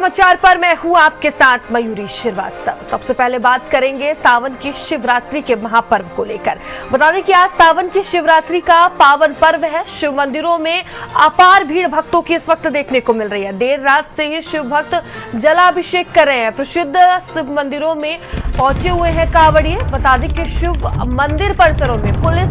समाचार पर मैं हूं आपके साथ मयूरी श्रीवास्तव। सबसे पहले बात करेंगे सावन की शिवरात्रि के महापर्व को लेकर। बता दें कि आज सावन की शिवरात्रि का पावन पर्व है। शिव मंदिरों में अपार भीड़ भक्तों की इस वक्त देखने को मिल रही है। देर रात से ही शिव भक्त जलाभिषेक कर रहे हैं। प्रसिद्ध शिव मंदिरों में पहुंचे हुए हैं कांवड़िए। बता दें कि शिव मंदिर परिसरों में पुलिस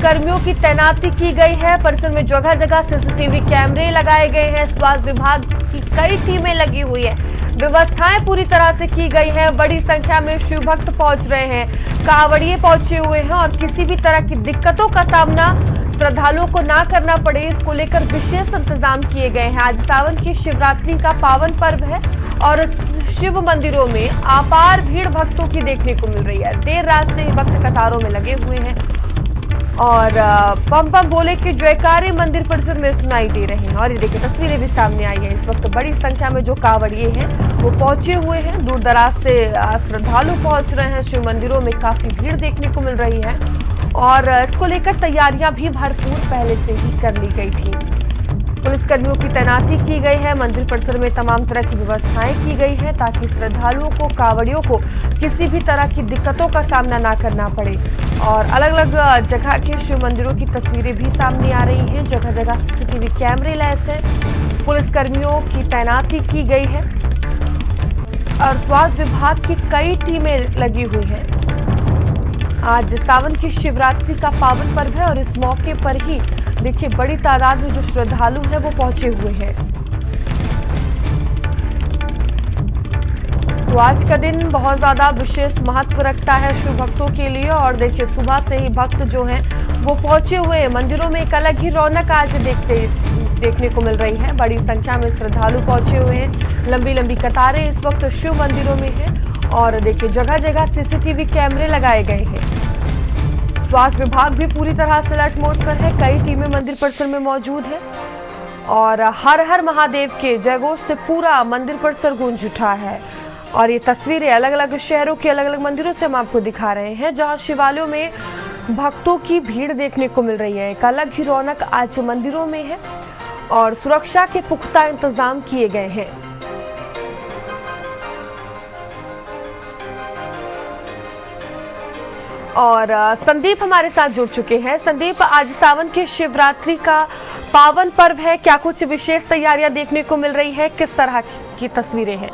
कर्मियों की तैनाती की गई है। परिसर में जगह जगह सीसीटीवी कैमरे लगाए गए हैं। स्वास्थ्य विभाग की कई टीमें लगी हुई है। व्यवस्थाएं पूरी तरह से की गई है। बड़ी संख्या में शिव भक्त पहुंच रहे हैं। कांवड़िए पहुंचे हुए हैं और किसी भी तरह की दिक्कतों का सामना श्रद्धालुओं को ना करना पड़े, इसको लेकर विशेष इंतजाम किए गए हैं। आज सावन की शिवरात्रि का पावन पर्व है और शिव मंदिरों में अपार भीड़ भक्तों की देखने को मिल रही है। देर रात से ही भक्त कतारों में लगे हुए हैं और पम पम बोले कि जयकारे मंदिर परिसर में सुनाई दे रहे हैं। और ये देखिए तस्वीरें भी सामने आई है। इस वक्त बड़ी संख्या में जो कांवड़िए हैं वो पहुंचे हुए हैं। दूर दराज से श्रद्धालु पहुंच रहे हैं। शिव मंदिरों में काफी भीड़ देखने को मिल रही है और इसको लेकर तैयारियां भी भरपूर पहले से ही कर ली गई थी। पुलिसकर्मियों की तैनाती की गई है। मंदिर परिसर में तमाम तरह की व्यवस्थाएं की गई है ताकि श्रद्धालुओं को, कांवड़ियों को किसी भी तरह की दिक्कतों का सामना ना करना पड़े। और अलग अलग जगह के शिव मंदिरों की तस्वीरें भी सामने आ रही हैं। जगह जगह सीसीटीवी कैमरे लैस हैं। पुलिसकर्मियों की तैनाती की गई है और स्वास्थ्य विभाग की कई टीमें लगी हुई हैं। आज सावन की शिवरात्रि का पावन पर्व है और इस मौके पर ही देखिए बड़ी तादाद में जो श्रद्धालु हैं वो पहुंचे हुए हैं। तो आज का दिन बहुत ज्यादा विशेष महत्व रखता है शिव भक्तों के लिए। और देखिए सुबह से ही भक्त जो हैं वो पहुंचे हुए हैं। मंदिरों में एक अलग ही रौनक आज देखने को मिल रही है। बड़ी संख्या में श्रद्धालु पहुंचे हुए हैं। लंबी लंबी कतारें इस वक्त शिव मंदिरों में हैं और देखिए जगह जगह सीसीटीवी कैमरे लगाए गए हैं। स्वास्थ्य विभाग भी पूरी तरह से अलर्ट मोड पर है। कई टीमें मंदिर परिसर में मौजूद है और हर हर महादेव के जयघोष से पूरा मंदिर परिसर गूंज उठा है। और ये तस्वीरें अलग अलग शहरों के अलग अलग मंदिरों से हम आपको दिखा रहे हैं जहां शिवालयों में भक्तों की भीड़ देखने को मिल रही है। एक अलग ही रौनक आज मंदिरों में है और सुरक्षा के पुख्ता इंतजाम किए गए हैं। और संदीप हमारे साथ जुड़ चुके हैं। संदीप, आज सावन की शिवरात्रि का पावन पर्व है, क्या कुछ विशेष तैयारियां देखने को मिल रही है? किस तरह की तस्वीरें हैं?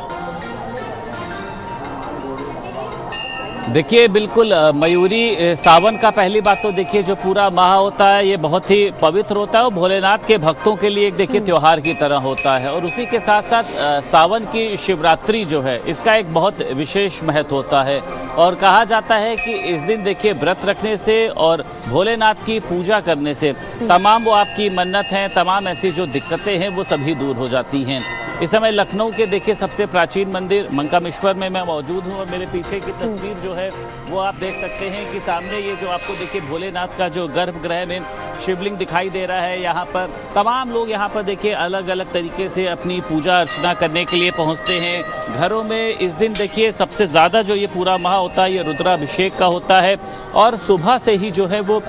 देखिए बिल्कुल मयूरी, सावन का पहली बात तो देखिए जो पूरा माह होता है ये बहुत ही पवित्र होता है और भोलेनाथ के भक्तों के लिए एक देखिए त्योहार की तरह होता है। और उसी के साथ साथ सावन की शिवरात्रि जो है इसका एक बहुत विशेष महत्व होता है। और कहा जाता है कि इस दिन देखिए व्रत रखने से और भोलेनाथ की पूजा करने से तमाम वो आपकी मन्नत हैं, तमाम ऐसी जो दिक्कतें हैं वो सभी दूर हो जाती हैं। इस समय लखनऊ के देखिए सबसे प्राचीन मंदिर मंकामेश्वर में मैं मौजूद हूँ और मेरे पीछे की तस्वीर जो है वो आप देख सकते हैं कि सामने ये जो आपको देखिए भोलेनाथ का जो गर्भगृह में शिवलिंग दिखाई दे रहा है। यहाँ पर तमाम लोग यहाँ पर देखिए अलग अलग तरीके से अपनी पूजा अर्चना करने के लिए पहुँचते हैं। घरों में इस दिन देखिए सबसे ज़्यादा जो ये पूरा माह होता है ये रुद्राभिषेक का होता है और सुबह से ही जो है वो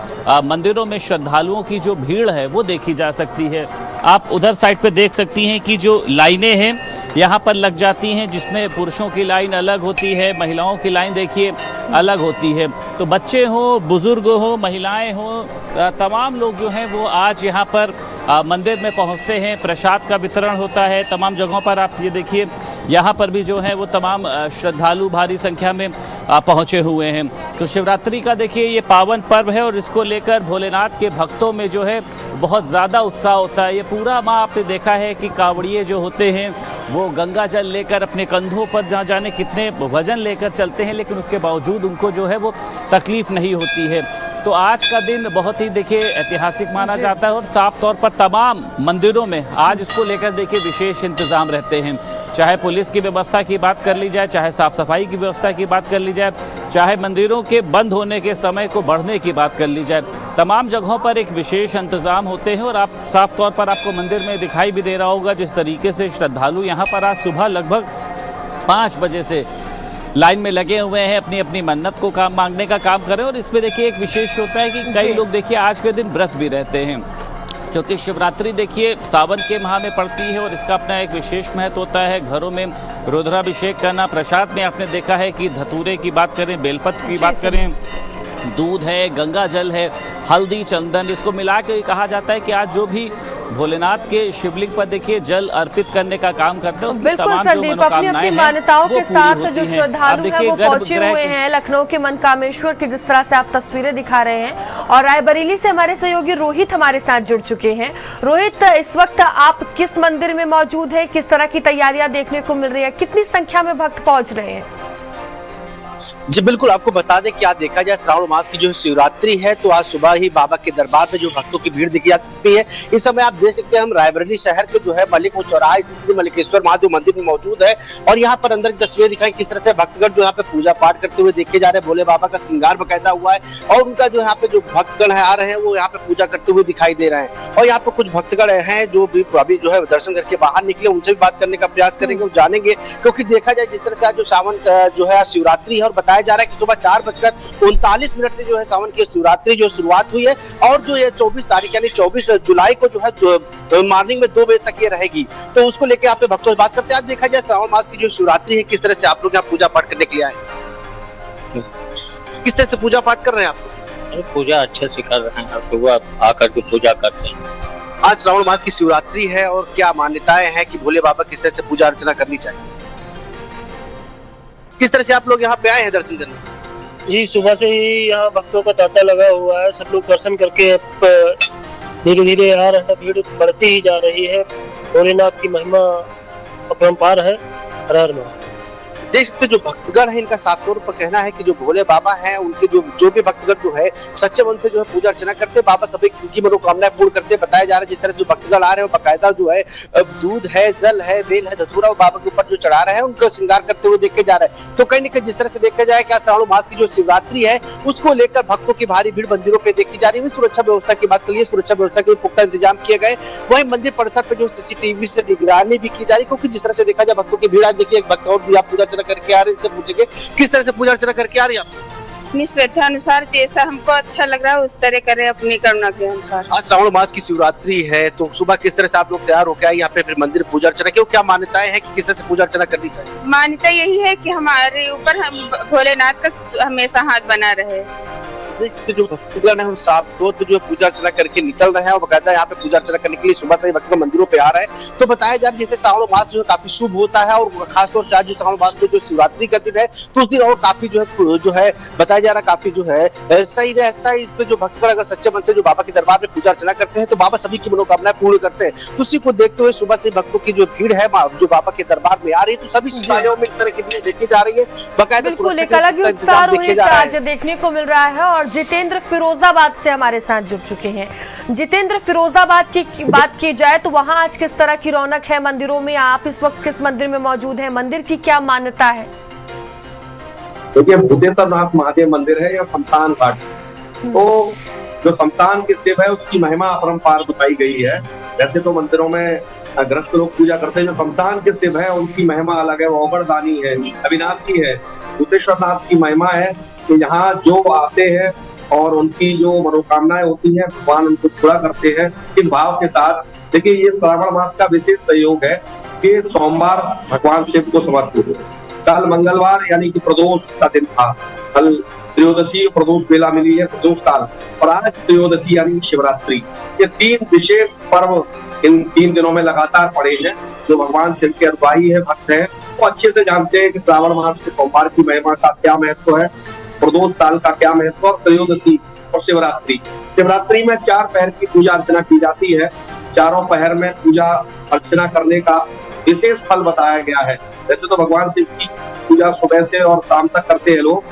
मंदिरों में श्रद्धालुओं की जो भीड़ है वो देखी जा सकती है। आप उधर साइड पे देख सकती हैं कि जो लाइनें हैं यहाँ पर लग जाती हैं, जिसमें पुरुषों की लाइन अलग होती है, महिलाओं की लाइन देखिए अलग होती है। तो बच्चे हों, बुजुर्ग हों, महिलाएं हों, तमाम लोग जो हैं वो आज यहाँ पर मंदिर में पहुँचते हैं। प्रसाद का वितरण होता है तमाम जगहों पर। आप ये देखिए यहाँ पर भी जो है वो तमाम श्रद्धालु भारी संख्या में पहुँचे हुए हैं। तो शिवरात्रि का देखिए ये पावन पर्व है और इसको लेकर भोलेनाथ के भक्तों में जो है बहुत ज़्यादा उत्साह होता है। ये पूरा माह आपने देखा है कि कांवड़िए जो होते हैं वो गंगा जल लेकर अपने कंधों पर ना जाने कितने वजन लेकर चलते हैं, लेकिन उसके बावजूद उनको जो है वो तकलीफ़ नहीं होती है। तो आज का दिन बहुत ही देखिए ऐतिहासिक माना जाता है और साफ तौर पर तमाम मंदिरों में आज इसको लेकर देखिए विशेष इंतजाम रहते हैं। चाहे पुलिस की व्यवस्था की बात कर ली जाए, चाहे साफ सफाई की व्यवस्था की बात कर ली जाए, चाहे मंदिरों के बंद होने के समय को बढ़ने की बात कर ली जाए, तमाम जगहों पर एक विशेष इंतजाम होते हैं। और आप साफ तौर पर आपको मंदिर में दिखाई भी दे रहा होगा जिस तरीके से श्रद्धालु यहाँ पर आज सुबह लगभग 5 बजे से लाइन में लगे हुए हैं, अपनी अपनी मन्नत को काम मांगने का काम कर रहे हैं। और इसमें देखिए एक विशेष होता है कि कई लोग देखिए आज के दिन व्रत भी रहते हैं क्योंकि शिवरात्रि देखिए सावन के माह में पड़ती है और इसका अपना एक विशेष महत्व होता है। घरों में रुद्राभिषेक करना, प्रसाद में आपने देखा है कि धतूरे की बात करें, बेलपत्र की बात करें, दूध है, गंगा जल है, हल्दी, चंदन, इसको मिला के कहा जाता है कि आज जो भी भोलेनाथ के शिवलिंग पर देखिए जल अर्पित करने का काम करते हैं, उसकी तमाम जो मनोकामनाएं हैं मान्यताओं के साथ जो हैं। श्रद्धालु हैं वो पहुंचे हुए हैं लखनऊ के मनकामेश्वर की, जिस तरह से आप तस्वीरें दिखा रहे हैं। और रायबरेली से हमारे सहयोगी रोहित हमारे साथ जुड़ चुके हैं। रोहित, इस वक्त आप किस मंदिर में मौजूद है, किस तरह की तैयारियां देखने को मिल रही है, कितनी संख्या में भक्त पहुंच रहे हैं? जी बिल्कुल, आपको बता दें कि आज देखा जाए श्रावण मास की जो शिवरात्रि है, तो आज सुबह ही बाबा के दरबार में जो भक्तों की भीड़ देखी जा सकती है। इस समय आप देख सकते हैं हम रायबरेली शहर के जो है मलिकपुर चौराहे स्थित श्री मलिकेश्वर महादेव मंदिर में मौजूद है। और यहाँ पर अंदर की तस्वीरें दिखाई किस तरह से भक्तगण जो यहाँ पे पूजा पाठ करते हुए देखे जा रहे हैं। भोले बाबा का श्रृंगार बकायदा हुआ है और उनका जो यहाँ पे जो भक्तगण है आ रहे हैं वो यहाँ पे पूजा करते हुए दिखाई दे रहे हैं। और यहाँ पे कुछ भक्तगण हैं जो भी अभी जो है दर्शन करके बाहर निकले, उनसे भी बात करने का प्रयास करेंगे और जानेंगे। क्योंकि देखा जाए जिस तरह से आज जो सावन जो है शिवरात्रि है और बताया जा रहा है कि 4:39 से जो है सावन की शिवरात्रि जो शुरुआत हुई है और जो ये 24 तारीख यानी 24 जुलाई को जो है मॉर्निंग में 2 बजे तक ये रहेगी। तो उसको लेके आप भक्तों से बात करते हैं। आज देखा जाए श्रावण मास की जो शिवरात्रि है, किस तरह से आप लोग यहाँ पूजा पाठ करने के लिए आए, किस तरह से पूजा पाठ कर रहे हैं आप? पूजा अच्छे से कर रहे हैं, सुबह आकर के पूजा करते हैं। आज श्रावण मास की शिवरात्रि है और क्या मान्यताएं हैं कि भोले बाबा किस तरह से पूजा अर्चना करनी चाहिए, किस तरह से आप लोग यहाँ पे आए हैं दर्शन करने? जी सुबह से ही यहाँ भक्तों का तांता लगा हुआ है। सब लोग दर्शन करके धीरे धीरे आ रहे हैं, भीड़ बढ़ती ही जा रही है। भोलेनाथ की महिमा अपरंपार है। हर हर महादेव। देख सकते जो भक्तगण है, इनका साफ तौर पर कहना है कि जो भोले बाबा हैं उनके जो भी भक्तगण जो है सच्चे मन से जो है पूजा अर्चना करते हैं, बाबा सभी उनकी मनोकामनाएं पूर्ण करते हैं। बताया जा रहा है जिस तरह से जो भक्तगण आ रहे हैं बकायदा जो है दूध है, जल है, बेल है, धतूरा बाबा के ऊपर जो चढ़ा रहे हैं, उनका श्रृंगार करते हुए देखे जा रहे हैं। तो कहीं न कहीं जिस तरह से देखा जाए कि श्रावण मास की जो शिवरात्रि है उसको लेकर भक्तों की भारी भीड़ मंदिरों पे देखी जा रही है। सुरक्षा व्यवस्था की बात करिए, सुरक्षा व्यवस्था के पुख्ता इंतजाम किए गए। वहीं मंदिर परिसर पे जो सीसीटीवी से निगरानी भी की जा रही है, क्योंकि जिस तरह से देखा जाए भक्तों की भीड़, आज देखिए एक भक्त और भी पूजा अर्चना करके आ रहे हैं। पूछेंगे किस तरह से पूजा अर्चना करके आ रही है आप? अपनी श्रद्धा अनुसार जैसा हमको अच्छा लग रहा है उस तरह करें, अपनी करुणा के अनुसार। आज श्रावण मास की शिवरात्रि है, तो सुबह किस तरह से आप लोग तैयार होकर आए यहाँ पे फिर मंदिर पूजा अर्चना की? क्या मान्यताएं हैं कि किस तरह से पूजा अर्चना करनी चाहिए? मान्यता यही है कि हमारे ऊपर हम भोलेनाथ का हमेशा हाथ बना रहे। जो भक्तगण है हम साफ तौर पर जो पूजा अर्चना करके निकल रहे हैं और बकायदा यहाँ पे पूजा अर्चना करने के लिए सुबह से ही भक्तगण मंदिरों पे आ रहे हैं। तो बताया जा रहा है जैसे श्रावण मास जो है काफी शुभ होता है और खासतौर से आज जो श्रावण मास में जो शिवरात्रि का दिन है तो उस दिन और काफी जो है बताया जा रहा है काफी जो है सही रहता है। इस पे जो भक्तगण अगर सच्चे मन से जो बाबा के दरबार में पूजा अर्चना करते हैं तो बाबा सभी की मनोकामनाएं पूर्ण करते हैं। तो उसी को देखते हुए सुबह से भक्तों की जो भीड़ है जो बाबा के दरबार में आ रही है, तो सभी शिवालयों में इस तरह की भीड़ देखी जा रही है। बिल्कुल एक अलग ही उत्साह आज देखने को मिल रहा है। और जितेंद्र फिरोजाबाद से हमारे साथ जुड़ चुके हैं। जितेंद्र, फिरोजाबाद की बात की जाए तो वहां आज किस तरह की रौनक है मंदिरों में? आप इस वक्त किस मंदिर में मौजूद हैं? मंदिर की क्या मान्यता है? देखिए भूतेश्वर नाथ महादेव मंदिर है या शमशान घाट। तो जो शमशान के शिव है उसकी महिमा अपरंपार बताई गई है। जैसे तो मंदिरों में ग्रस्त लोग पूजा करते हैं, जो शमशान के शिव है उनकी महिमा अलग है, वो अवरदानी है, अविनाशी है। भूतेश्वर नाथ की महिमा है कि यहाँ जो आते हैं और उनकी जो मनोकामनाएं होती हैं भगवान उनको पूरा करते हैं इस भाव के साथ। देखिए ये श्रावण मास का विशेष सहयोग है कि सोमवार भगवान शिव को समर्पित है। कल मंगलवार यानी कि प्रदोष का दिन था, कल त्रयोदशी प्रदोष बेला मिली है, प्रदोष काल, और आज त्रयोदशी यानी शिवरात्रि। ये 3 विशेष पर्व इन 3 दिनों में लगातार पड़े हैं। जो भगवान शिव के अनुयायी है, भक्त है, वो अच्छे से जानते हैं कि श्रावण मास के सोमवार की महिमा का क्या महत्व है, प्रदोष काल का क्या महत्व, और त्रयोदशी और शिवरात्रि। शिवरात्रि में 4 पहर की पूजा अर्चना की जाती है। चारों पहर में पूजा अर्चना करने का विशेष फल बताया गया है। वैसे तो भगवान शिव की पूजा सुबह से और शाम तक करते हैं लोग,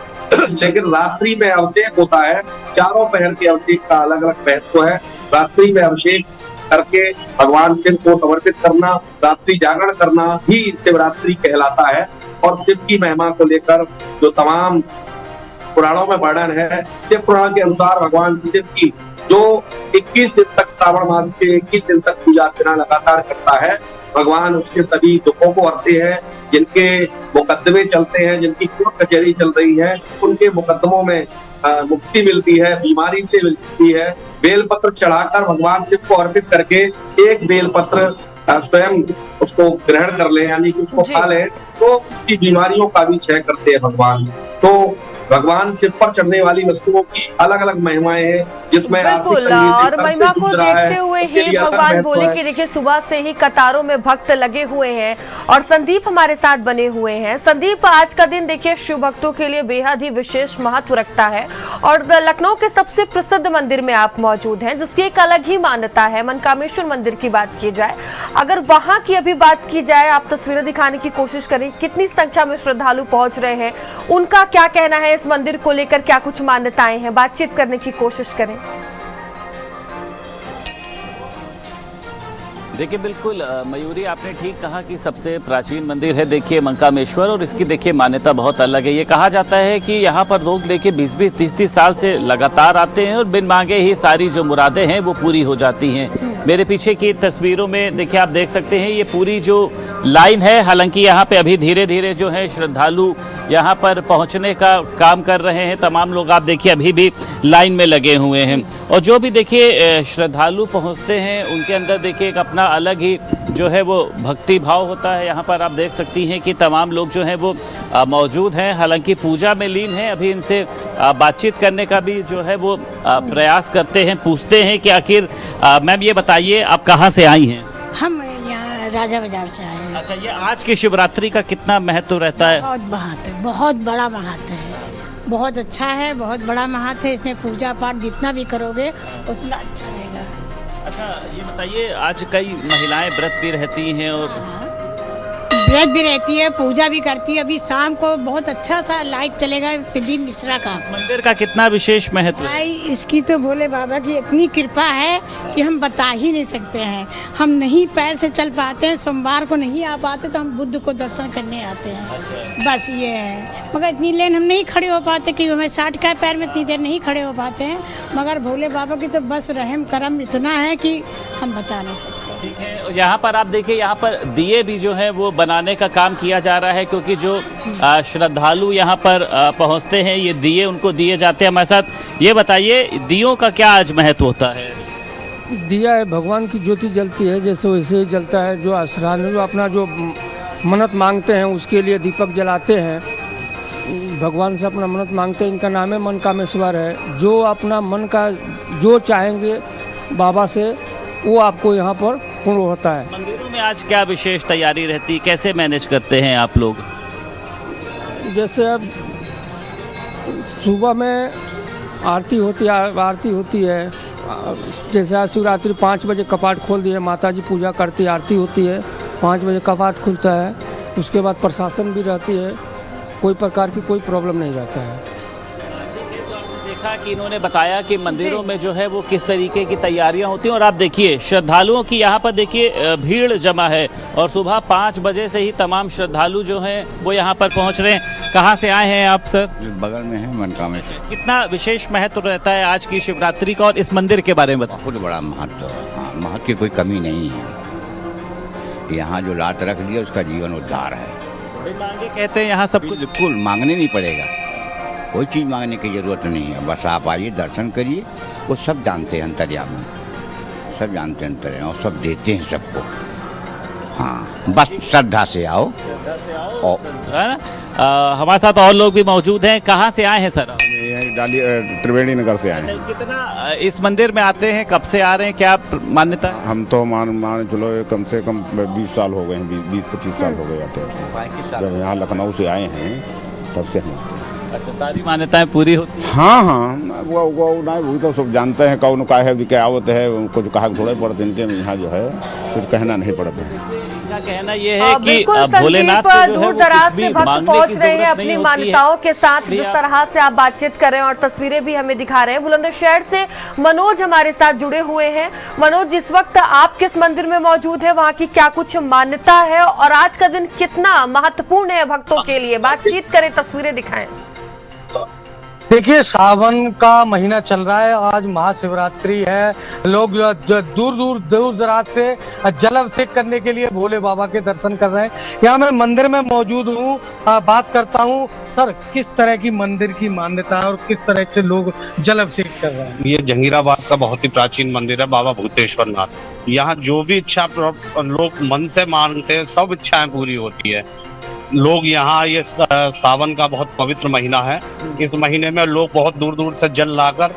लेकिन रात्रि में अभिषेक होता है। चारों पहर के अभिषेक का अलग अलग महत्व है। रात्रि में अभिषेक करके भगवान शिव को समर्पित करना, रात्रि जागरण करना ही शिवरात्रि कहलाता है। और शिव की महिमा को लेकर जो तमाम पुराणों में वर्णन है, शिव पुराण के अनुसार भगवान शिव की जो 21 दिन तक श्रावण मास के 21 दिन तक पूजा अर्चना लगातार करता है, भगवान उसके सभी दुखों को हरते हैं। जिनके मुकदमे चलते हैं, जिनकी कोर्ट कचहरी चल रही है, उनके मुकदमों में मुक्ति मिलती है, बीमारी से मिलती है। बेलपत्र चढ़ाकर भगवान शिव को अर्पित करके एक बेलपत्र स्वयं उसको ग्रहण कर ले, यानी कि उसको खा ले, तो उसकी बीमारियों का भी क्षय करते हैं भगवान। तो भगवान शिव पर चढ़ने वाली वस्तुओं की अलग अलग महिमाएं हैं, जिसमें बिल्कुल, और महिमा को देखते हुए ही भगवान बोले कि देखिए सुबह से ही कतारों में भक्त लगे हुए हैं और संदीप हमारे साथ बने हुए हैं। संदीप, आज का दिन देखिए शिव भक्तों के लिए बेहद ही विशेष महत्व रखता है और लखनऊ के सबसे प्रसिद्ध मंदिर में आप मौजूद हैं, जिसकी एक अलग ही मान्यता है। मनकामेश्वर मंदिर की बात की जाए, अगर वहां की अभी बात की जाए, आप तस्वीरें दिखाने की कोशिश करें, कितनी संख्या में श्रद्धालु पहुंच रहे हैं, उनका क्या कहना है इस मंदिर को लेकर, क्या कुछ मान्यताएं हैं, बातचीत करने की कोशिश करें। देखिए बिल्कुल मयूरी, आपने ठीक कहा कि सबसे प्राचीन मंदिर है देखिए मनकामेश्वर, और इसकी देखिए मान्यता बहुत अलग है। ये कहा जाता है कि यहाँ पर लोग देखिए 20-20, 30-30 साल से लगातार आते हैं और बिन मांगे ही सारी जो मुरादें हैं वो पूरी हो जाती हैं। मेरे पीछे की तस्वीरों में देखिए आप देख सकते हैं ये पूरी जो लाइन है, हालांकि यहाँ पे अभी धीरे धीरे जो है श्रद्धालु यहाँ पर पहुँचने का काम कर रहे हैं। तमाम लोग आप देखिए अभी भी लाइन में लगे हुए हैं और जो भी देखिए श्रद्धालु पहुँचते हैं उनके अंदर देखिए एक अपना अलग ही जो है वो भक्ति भाव होता है। यहाँ पर आप देख सकती हैं कि तमाम लोग जो हैं वो मौजूद हैं, हालांकि पूजा में लीन हैं। अभी इनसे बातचीत करने का भी जो है वो प्रयास करते हैं, पूछते हैं कि आखिर मैम ये बताइए आप कहाँ से आई हैं? हम यहाँ राजा बाजार से आए हैं। अच्छा, ये आज की शिवरात्रि का कितना महत्व रहता है? बहुत महत्व है, बहुत बड़ा महत्व है, बहुत अच्छा है, बहुत बड़ा महत्व है। इसमें पूजा पाठ जितना भी करोगे उतना अच्छा रहेगा। अच्छा, ये बताइए आज कई महिलाएं व्रत भी रहती हैं और व्रत भी रहती है, पूजा भी करती है। अभी शाम को बहुत अच्छा सा लाइव चलेगा प्रदीप मिश्रा का। मंदिर का कितना विशेष महत्व है? भाई इसकी तो भोले बाबा की इतनी कृपा है कि हम बता ही नहीं सकते हैं। हम नहीं पैर से चल पाते हैं, सोमवार को नहीं आ पाते तो हम बुद्ध को दर्शन करने आते हैं, बस ये है। मगर इतनी लेन हम नहीं खड़े हो पाते कि हमें 60 का पैर में इतनी देर नहीं खड़े हो पाते हैं, मगर भोले बाबा की तो बस रहम करम इतना है कि हम बता नहीं सकते। ठीक है, यहाँ पर आप देखिए यहाँ पर दिए भी जो है वो बनाने का काम किया जा रहा है, क्योंकि जो श्रद्धालु यहाँ पर पहुँचते हैं ये दिए उनको दिए जाते हैं। हमारे साथ ये बताइए दियों का क्या आज महत्व होता है? दिया है भगवान की ज्योति जलती है, जैसे वैसे ही जलता है। जो श्रद्धालु जो अपना जो मन्नत मांगते हैं उसके लिए दीपक जलाते हैं, भगवान से अपना मन्नत मांगते हैं। इनका नाम है मनकामेश्वर है। जो अपना मन का जो चाहेंगे बाबा से वो आपको यहाँ पर पूर्ण होता है। मंदिरों में आज क्या विशेष तैयारी रहती है, कैसे मैनेज करते हैं आप लोग? जैसे अब सुबह में आरती होती है। जैसे आज शिवरात्रि 5 बजे कपाट खोल दिए, माता जी पूजा करती है, आरती होती है, 5 बजे कपाट खुलता है। उसके बाद प्रशासन भी रहती है, कोई प्रकार की कोई प्रॉब्लम नहीं रहता है। देखा कि इन्होंने बताया कि मंदिरों में जो है वो किस तरीके की तैयारियां होती हैं और आप देखिए श्रद्धालुओं की यहाँ पर देखिए भीड़ जमा है और सुबह 5 बजे से ही तमाम श्रद्धालु जो हैं वो यहाँ पर पहुँच रहे हैं। कहाँ से आए हैं आप सर? बगल में है मनकामेश्वर। कितना विशेष महत्व रहता है आज की शिवरात्रि का और इस मंदिर के बारे में बताओ। बहुत बड़ा महत्व है, हाँ, महत्व की कोई कमी नहीं है। यहाँ जो लात रख दिया उसका जीवन उद्धार है। मांगे कहते हैं यहाँ सब कुछ बिल्कुल मांगने नहीं पड़ेगा, कोई चीज़ मांगने की ज़रूरत नहीं है। बस आप आइए दर्शन करिए, वो सब जानते हैं अंतर्यामी, सब जानते हैं अंतर्यामी और सब देते हैं सबको। हाँ, बस श्रद्धा से आओ। और हमारे साथ और लोग भी मौजूद हैं। कहाँ से आए हैं सर? त्रिवेणी नगर से आए हैं। कितना इस मंदिर में आते हैं, कब से आ रहे हैं, क्या मान्यता? हम तो मान चलो कम से कम 20 साल हो गए हैं, 20-25 साल हो गए आते हैं। जब यहाँ लखनऊ से आए हैं तब से हम आते हैं। अच्छा, सारी मान्यताएं पूरी होती हैं? हाँ हाँ, वो नहीं तो सब जानते हैं कौन का है क्या होते हैं, उनको जो कहा थोड़े पड़ते इनके यहाँ जो है कुछ कहना नहीं पड़ता है। का कहना ये है कि भोलेनाथ दूर दराज से भक्त पहुंच रहे हैं अपनी मान्यताओं के साथ। जिस तरह से आप बातचीत कर रहे हैं और तस्वीरें भी हमें दिखा रहे हैं, बुलंदशहर से मनोज हमारे साथ जुड़े हुए हैं। मनोज, जिस वक्त आप किस मंदिर में मौजूद है, वहाँ की क्या कुछ मान्यता है और आज का दिन कितना महत्वपूर्ण है भक्तों के लिए? बातचीत करें, तस्वीरें दिखाएं। देखिए, सावन का महीना चल रहा है, आज महाशिवरात्रि है। लोग दूर दराज से जल अभिषेक करने के लिए भोले बाबा के दर्शन कर रहे हैं। यहाँ मैं मंदिर में मौजूद हूँ, बात करता हूँ सर किस तरह की मंदिर की मान्यता है और किस तरह से लोग जल अभिषेक कर रहे हैं? ये जहीराबाद का बहुत ही प्राचीन मंदिर है बाबा भूतेश्वर नाथ। यहाँ जो भी इच्छा लोग मन से मांगते हैं सब इच्छाएं पूरी होती है। लोग यहाँ ये सावन का बहुत पवित्र महीना है, इस महीने में लोग बहुत दूर दूर से जल लाकर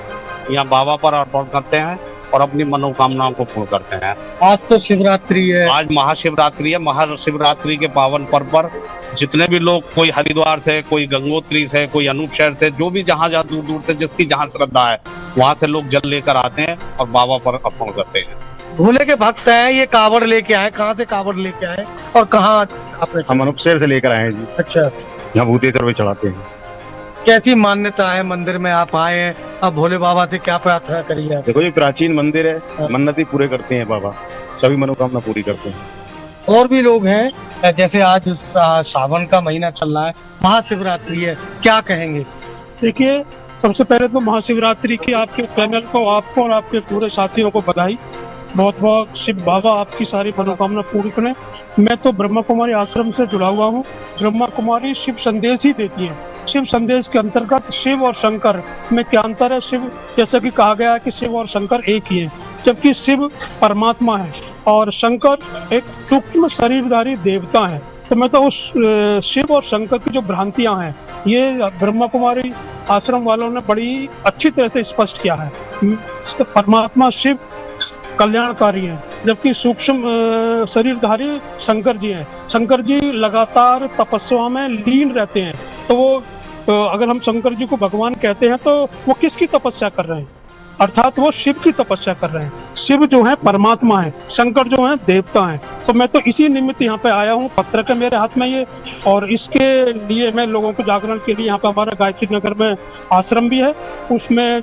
यहाँ बाबा पर अर्पण करते हैं और अपनी मनोकामनाओं को पूर्ण करते हैं। आज तो शिवरात्रि है, आज महाशिवरात्रि है। महाशिवरात्रि के पावन पर्व पर जितने भी लोग, कोई हरिद्वार से, कोई गंगोत्री से, कोई अनूप शहर से, जो भी जहाँ जहाँ दूर दूर से जिसकी जहाँ श्रद्धा है वहाँ से लोग जल लेकर आते हैं और बाबा पर अर्पण करते हैं। भोले के भक्त हैं, ये कावड़ लेके आए, कहाँ से कावड़ लेके आए और कहाँ आपने? हम अनूप शहर से लेकर आए हैं जी। अच्छा, यहाँ भूतेश्वर पे चढ़ाते हैं। कैसी मान्यता है मंदिर में आप आए हैं, अब भोले बाबा से क्या प्रार्थना करिए आप? देखो ये प्राचीन मंदिर है, मन्नतें पूरे करते हैं बाबा, सभी मनोकामना पूरी करते हैं। और भी लोग हैं, जैसे आज सावन का महीना चल रहा है, महाशिवरात्रि है, क्या कहेंगे? देखिए, सबसे पहले तो महाशिवरात्रि की आपके चैनल को, आपको और आपके पूरे साथियों को बधाई। बहुत बहुत शिव बाबा आपकी सारी मनोकामना पूरी करें। मैं तो ब्रह्मा कुमारी आश्रम से जुड़ा हुआ हूँ। ब्रह्मा कुमारी शिव संदेश ही देती है। शिव संदेश के अंतर्गत शिव और शंकर में क्या अंतर है? शिव, जैसा कि कहा गया है कि शिव और शंकर एक ही है, जबकि शिव परमात्मा है और शंकर एक सूक्ष्म शरीरधारी देवता है। तो मैं तो उस शिव और शंकर की जो भ्रांतियां हैं, ये ब्रह्मा कुमारी आश्रम वालों ने बड़ी अच्छी तरह से स्पष्ट किया है। परमात्मा शिव कल्याणकारी है, जबकि सूक्ष्म शरीरधारी शंकर जी हैं। शंकर जी लगातार तपस्या में लीन रहते हैं। तो वो अगर हम शंकर जी को भगवान कहते हैं तो वो किसकी तपस्या कर रहे हैं? अर्थात वो शिव की तपस्या कर रहे हैं। शिव जो है परमात्मा है, शंकर जो है देवता है। तो मैं तो इसी निमित्त यहाँ पे आया हूँ। पत्र के मेरे हाथ में ये, और इसके लिए मैं लोगों को जागरण के लिए, यहाँ पे हमारा गायत्री नगर में आश्रम भी है, उसमें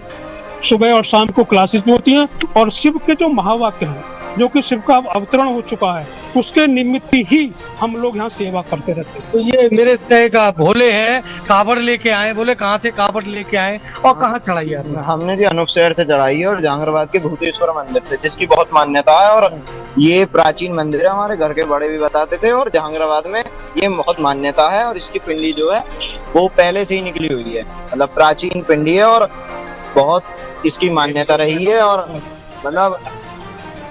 सुबह और शाम को क्लासेस भी होती हैं। और शिव के जो महावाक्य हैं, जो कि शिव का अवतरण हो चुका है, उसके निमित्त ही हम लोग यहाँ सेवा करते रहते हैं। तो ये मेरे तय का भोले हैं, कावड़ लेके आए। बोले कहाँ से कावड़ लेके आए और कहाँ चढ़ाई आपने? हमने जी अनूप शहर से चढ़ाई है और जहांगीराबाद के भूतेश्वर मंदिर से, जिसकी बहुत मान्यता है। और ये प्राचीन मंदिर है, हमारे घर के बड़े भी बताते थे। और जहांगीराबाद में ये बहुत मान्यता है और इसकी पिंडी जो है वो पहले से ही निकली हुई है, मतलब प्राचीन पिंडी है और बहुत इसकी मान्यता रही है। और मतलब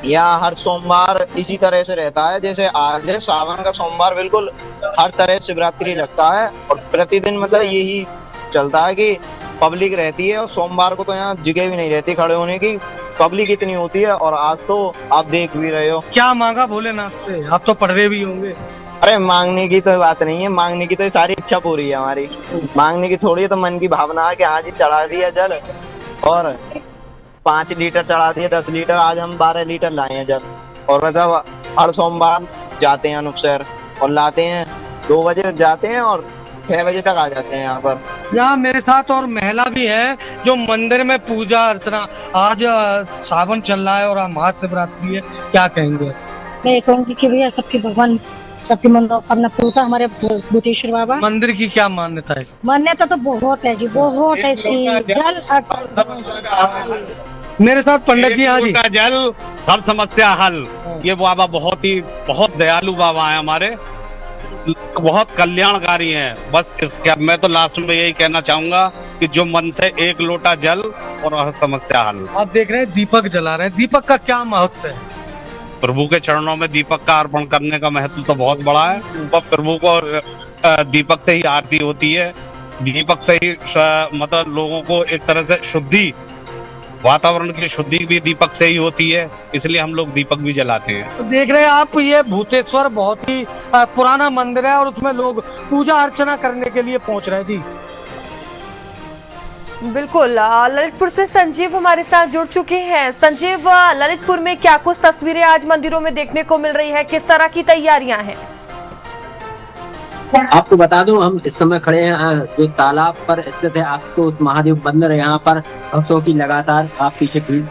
यहाँ हर सोमवार इसी तरह से रहता है, जैसे आज है सावन का सोमवार, बिल्कुल हर तरह शिवरात्रि लगता है। और प्रतिदिन मतलब यही चलता है कि पब्लिक रहती है और सोमवार को तो यहाँ जगह भी नहीं रहती खड़े होने की, पब्लिक इतनी होती है। और आज तो आप देख भी रहे हो। क्या मांगा भोलेनाथ से? आप तो पढ़ रहे भी होंगे। अरे मांगने की तो बात नहीं है, मांगने की तो सारी इच्छा पूरी है हमारी। मांगने की थोड़ी है, तो मन की भावना है कि हाँ जी चढ़ा दिया जल, और 5 लीटर चढ़ा दिए, 10 लीटर, आज हम 12 लीटर लाए हैं जल। और मतलब हर सोमवार जाते हैं अनूप शहर और लाते हैं, 2 बजे जाते हैं और 6 बजे तक आ जाते हैं यहाँ पर। यहाँ मेरे साथ और महिला भी है जो मंदिर में पूजा अर्चना, आज सावन चल रहा है और महाशिवरात्रि है, क्या कहेंगे? मैं कहूँगी कि भैया सबकी भगवान सबकी मनोकामना पूरा हमारे भूतेश्वर बाबा। मंदिर की क्या मान्यता है? मान्यता तो बहुत है जी, बहुत है इसकी। जल मेरे साथ पंडित जी। हाँ जी, जल हर समस्या हल। ये बाबा बहुत दयालु बाबा है हमारे, बहुत कल्याणकारी हैं। बस इसके मैं तो लास्ट में यही कहना चाहूंगा कि जो मन से एक लोटा जल और हर समस्या हल। आप देख रहे हैं दीपक जला रहे हैं, दीपक का क्या महत्व है? प्रभु के चरणों में दीपक का अर्पण करने का महत्व तो बहुत बड़ा है। तो प्रभु को दीपक से ही आरती होती है, दीपक से ही मतलब लोगों को एक तरह से शुद्धि, वातावरण की शुद्धि भी दीपक से ही होती है, इसलिए हम लोग दीपक भी जलाते हैं। तो देख रहे हैं आप, ये भूतेश्वर बहुत ही पुराना मंदिर है और उसमें लोग पूजा अर्चना करने के लिए पहुंच रहे हैं जी। बिल्कुल, ललितपुर से संजीव हमारे साथ जुड़ चुके हैं। संजीव, ललितपुर में क्या कुछ तस्वीरें आज मंदिरों में देखने को मिल रही है, किस तरह की तैयारियां हैं? आपको बता दूं, हम इस समय खड़े हैं जो तालाब पर स्थित है आपको महादेव मंदिर है। यहाँ पर भक्तों की लगातार आप पीछे भीड़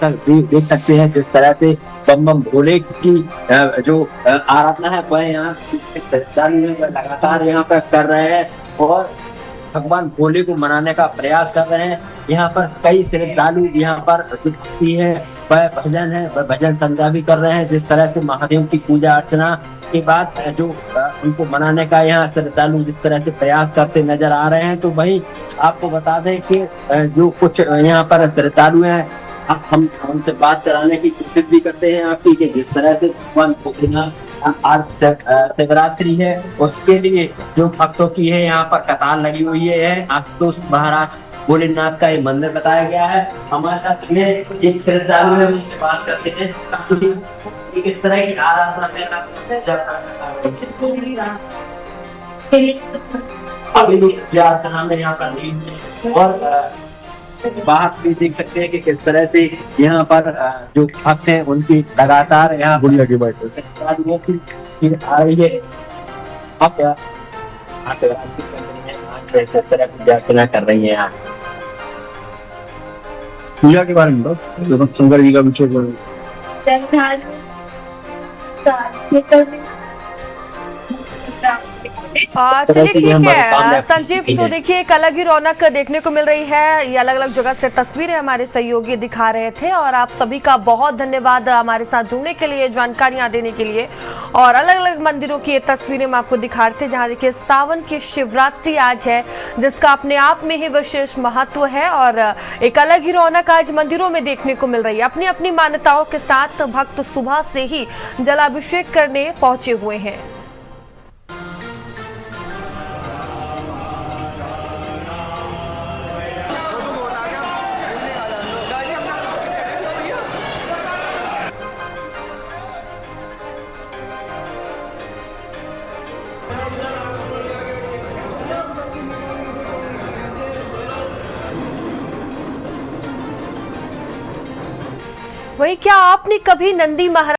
देख सकते हैं, जिस तरह से बम बम भोले की जो आराधना है वह यहाँ लगातार यहाँ पर कर रहे हैं और भगवान भोले को मनाने का प्रयास कर रहे हैं। यहाँ पर कई श्रद्धालु यहाँ पर भक्ति है, वह भजन है, वह भजन संध्या भी कर रहे हैं। जिस तरह से महादेव की पूजा अर्चना के बाद जो उनको मनाने का यहाँ श्रद्धालु जिस तरह से प्रयास करते नजर आ रहे हैं, तो वही आपको बता दें कि जो कुछ यहाँ पर श्रद्धालु हैं, अब हम उनसे बात कराने की कोशिश भी करते हैं आपकी, कि जिस तरह से भगवान भोलेनाथ आज शिवरात्रि है, उसके लिए जो भक्तों की है यहाँ पर कतार लगी हुई है। आशुतोष महाराज भोलेनाथ का ये मंदिर बताया गया है। हमारे साथ में एक श्रद्धालु है, उनसे बात करते हैं कि किस तरह की आराधना में यहाँ पर और बाहर भी देख सकते हैं कि किस तरह से यहाँ पर जो भक्त हैं उनकी लगातार यहाँ बुढ़िया की बैठक आ रही है। अब किस तरह पूजा अर्चना कर रही है यहाँ पूजा के बारे में शंकर जी का विषय चलिए ठीक है संजीव, तो देखिए एक अलग ही रौनक देखने को मिल रही है। ये अलग अलग जगह से तस्वीरें हमारे सहयोगी दिखा रहे थे और आप सभी का बहुत धन्यवाद हमारे साथ जुड़ने के लिए, जानकारियां देने के लिए। और अलग अलग मंदिरों की ये तस्वीरें हम आपको दिखा रहे थे, जहां देखिए सावन की शिवरात्रि आज है, जिसका अपने आप में ही विशेष महत्व है और एक अलग ही रौनक आज मंदिरों में देखने को मिल रही है। अपनी अपनी मान्यताओं के साथ भक्त सुबह से ही जलाभिषेक करने पहुंचे हुए हैं। वही क्या आपने कभी नंदी महाराज